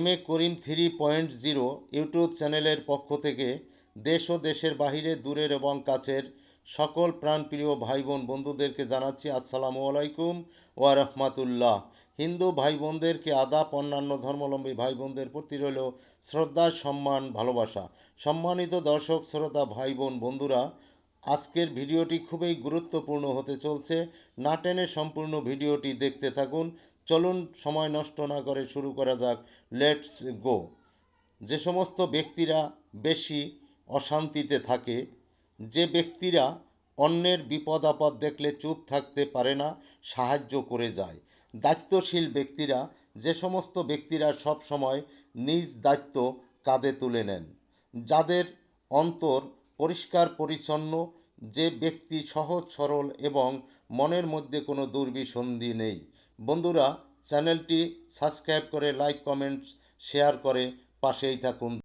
MA করিম 3.0 YouTube চ্যানেলের পক্ষ থেকে দেশ ও দেশের বাহিরে দূরের এবং কাছের সকল প্রাণপ্রিয় ভাই বোন বন্ধুদেরকে জানাচ্ছি আসসালামু আলাইকুম ওয়া রাহমাতুল্লাহ। হিন্দু ভাই বোনদেরকে আদাব, অন্যান্য ধর্মাবলম্বী ভাই বোনদের প্রতি রইল শ্রদ্ধা, সম্মান, ভালোবাসা। সম্মানিত দর্শক শ্রোতা ভাই বোন বন্ধুরা, আজকের ভিডিওটি খুবই গুরুত্বপূর্ণ হতে চলছে। না টেনে সম্পূর্ণ ভিডিওটি দেখতে থাকুন। চলুন সময় নষ্ট না করে শুরু করা যাক। Let's go. যে সমস্ত ব্যক্তিরা বেশি অশান্তিতে থাকে, যে ব্যক্তিরা অন্যের বিপদ আপদ দেখলে চুপ থাকতে পারে না, সাহায্য করে যায়, দায়িত্বশীল ব্যক্তিরা, যে সমস্ত ব্যক্তিরা সব সময় নিজ দায়িত্ব কাঁধে তুলে নেন, যাদের অন্তর পরিষ্কার পরিচ্ছন্ন, যে ব্যক্তি সহজ সরল এবং মনের মধ্যে কোনো দুর্বিসন্ধি নেই। বন্ধুরা, চ্যানেলটি সাবস্ক্রাইব করে লাইক, কমেন্টস, শেয়ার করে পাশেই থাকুন।